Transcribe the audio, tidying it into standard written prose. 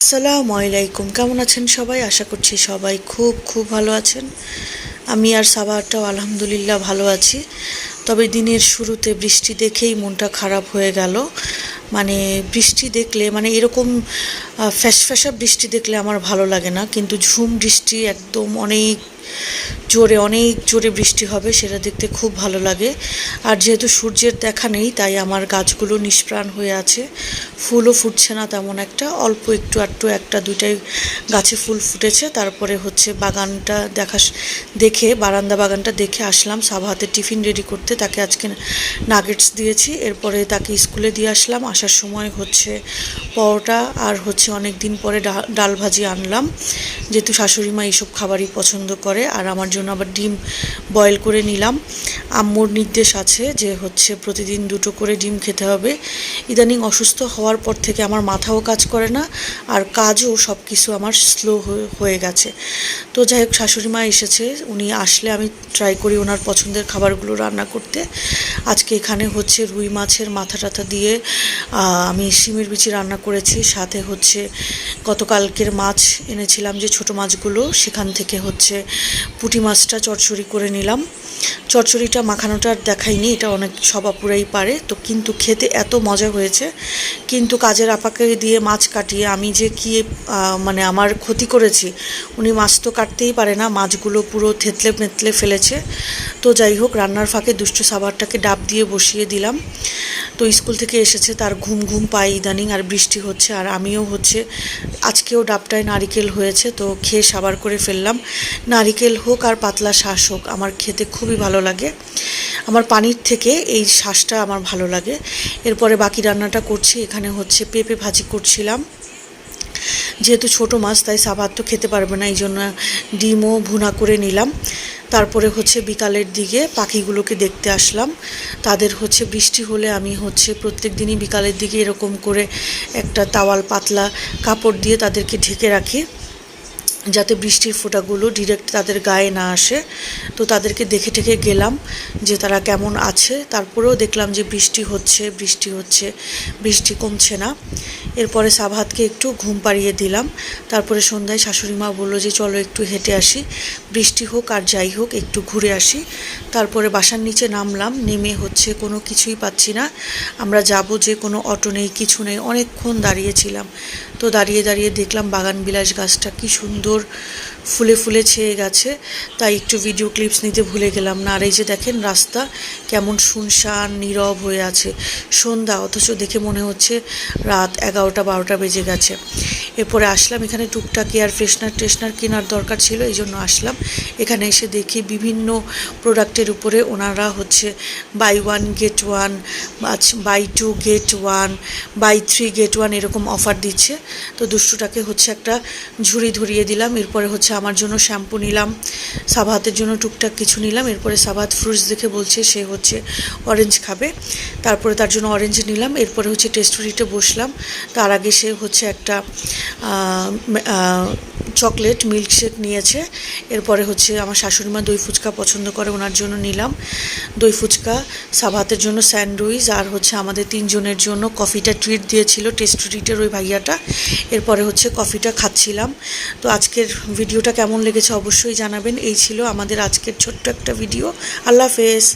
আসসালামু আলাইকুম, কেমন আছেন সবাই? আশা করছি সবাই খুব খুব ভালো আছেন। আমি আর সাবাটাও আলহামদুলিল্লাহ ভালো আছি। তবে দিনের শুরুতে বৃষ্টি দেখেই মনটা খারাপ হয়ে গেল। মানে বৃষ্টি দেখলে মানে এরকম ফ্যাসফ্যাসা বৃষ্টি দেখলে আমার ভালো লাগে না, কিন্তু ঝুম বৃষ্টি একদম অনেক জোরে বৃষ্টি হবে সেটা দেখতে খুব ভালো লাগে। আর যেহেতু সূর্যের দেখা নেই তাই আমার গাছগুলো নিষ্প্রাণ হয়ে আছে, ফুলও ফুটছে না তেমন একটা, অল্প একটু আধটু একটা দুইটাই গাছে ফুল ফুটেছে। তারপরে হচ্ছে বাগানটা দেখে বারান্দা বাগানটা দেখে আসলাম সাবাহাতের টিফিন রেডি করতে। তাকে আজকে নাগেটস দিয়েছি, এরপরে তাকে স্কুলে দিয়ে আসলাম। আসার সময় হচ্ছে পরোটা আর হচ্ছে অনেক দিন পরে ডাল ভাজি আনলাম, যেহেতু শাশুড়ি মা এইসব খাবারই পছন্দ করে। আর আমার জন্য আবার ডিম বয়েল করে নিলাম। আম্মুর নির্দেশ আছে যে হচ্ছে প্রতিদিন 2টো করে ডিম খেতে হবে। ইদানিং অসুস্থ হওয়ার পর থেকে আমার মাথাও কাজ করে না, আর কাজও সব কিছু আমার স্লো হয়ে গেছে। তো যাই হোক, শাশুড়ি মা এসেছে, উনি আসলে আমি ট্রাই করি ওনার পছন্দের খাবারগুলো রান্না করতে। আজকে এখানে হচ্ছে রুই মাছের মাথা টাথা দিয়ে আমি শিমের বিচি রান্না করেছি, সাথে হচ্ছে গতকালকের মাছ এনেছিলাম যে ছোট মাছগুলো, সেখান থেকে হচ্ছে পুঁটি মাছটা চচ্চড়ি করে নিলাম। চচ্চড়িটা মাখানোটা দেখাইনি, এটা অনেক সব আপুরাই পারে তো, কিন্তু খেতে এত মজা হয়েছে। কিন্তু কাজের আপাকে দিয়ে মাছ কাটিয়ে আমি যে কি মানে আমার ক্ষতি করেছি। উনি মাছ তো কাটতেই পারে না, মাছগুলো পুরো থেতলে মেতলে ফেলেছে। তো যাই হোক, রান্নার ফাঁকে দুষ্টু সাবারটাকে ডাব দিয়ে বসিয়ে দিলাম। তো স্কুল থেকে এসেছে, তার ঘুম ঘুম পায় ইদানিং, আর বৃষ্টি হচ্ছে, আর আমিও হচ্ছে আজকেও ডাবটায় নারিকেল হয়েছে তো খেয়ে সাবার করে ফেললাম। নারিকেল হোক আর পাতলা শাঁস হোক আমার খেতে খুবই ভালো লাগে, আমার পানির থেকে এই শাঁসটা আমার ভালো লাগে। এরপরে বাকি রান্নাটা করছি, এখানে হচ্ছে পেঁপে ভাজি করছিলাম। যেহেতু ছোট মাছ তাই সাবাত তো খেতে পারবে না, এই জন্য ডিমও ভুনা করে নিলাম। তারপরে হচ্ছে বিকালের দিকে পাখিগুলোকে দেখতে আসলাম। তাদের হচ্ছে বৃষ্টি হলে আমি হচ্ছে প্রত্যেক দিনই বিকালের দিকে এরকম করে একটা তাওয়াল পাতলা কাপড় দিয়ে তাদেরকে ঢেকে রাখি, যাতে বৃষ্টির ফোঁটাগুলো ডিরেক্ট তাদের গায়ে না আসে। তো তাদেরকে দেখে ঠেকে গেলাম যে তারা কেমন আছে। তারপরেও দেখলাম যে বৃষ্টি কমছে না। এরপরে সাবহাতকে একটু ঘুম পাড়িয়ে দিলাম। তারপরে সন্ধ্যায় শাশুড়ি মা বললো যে চলো একটু হেঁটে আসি, বৃষ্টি হোক আর যাই হোক একটু ঘুরে আসি। তারপরে বাসার নিচে নামলাম, নেমে হচ্ছে কোনো কিছুই পাচ্ছি না, আমরা যাব যে কোনো অটো নেই, কিছু নেই। অনেকক্ষণ দাঁড়িয়েছিলাম, তো দাঁড়িয়ে দাঁড়িয়ে দেখলাম বাগান বিলাস গাছটা কি সুন্দর ফুলে ফুলে ছেয়ে গেছে, তাই একটু ভিডিও ক্লিপস নিতে ভুলে গেলাম না। আর এই যে দেখেন রাস্তা কেমন শুনশান নীরব হয়ে আছে, সন্ধ্যা, অথচ দেখে মনে হচ্ছে রাত 11টা-12টা বেজে গেছে। এরপরে আসলাম এখানে টুকটাক এয়ার ফ্রেশনার কেনার দরকার ছিল, এই জন্য আসলাম। এখানে এসে দেখি বিভিন্ন প্রোডাক্টের উপরে ওনারা হচ্ছে buy 1 get 1, buy 2 get 1, buy 3 get 1 এরকম অফার দিচ্ছে। তো দুষ্টুটাকে হচ্ছে একটা ঝুড়ি ধরিয়ে দিলাম। এরপরে হচ্ছে আমার জন্য শ্যাম্পু নিলাম, সাবাহাতের জন্য টুকটাক কিছু নিলাম। এরপরে সাবাহাত ফ্রুটস দেখে বলছে সে হচ্ছে অরেঞ্জ খাবে, তারপরে তার জন্য অরেঞ্জ নিলাম। এরপরে হচ্ছে টেস্টুরিতে বসলাম, তার আগে সে হচ্ছে একটা চকলেট মিল্কশেক নিয়েছে। এরপরে হচ্ছে আমার শাশুড়ি মা দই ফুচকা পছন্দ করে, ওনার জন্য নিলাম দই ফুচকা, সাবাহাতের জন্য স্যান্ডউইচ, আর হচ্ছে আমাদের 3জনের জন্য কফিটা ট্রিট দিয়েছিল টেস্টুরিটের ওই ভাইয়াটা। এরপরে হচ্ছে কফিটা খাচ্ছিলাম। তো আজকের ভিডিওটা কেমন লেগেছে অবশ্যই জানাবেন। এই ছিল আমাদের আজকের ছোট্ট একটা ভিডিও। আল্লাহ হাফেজ।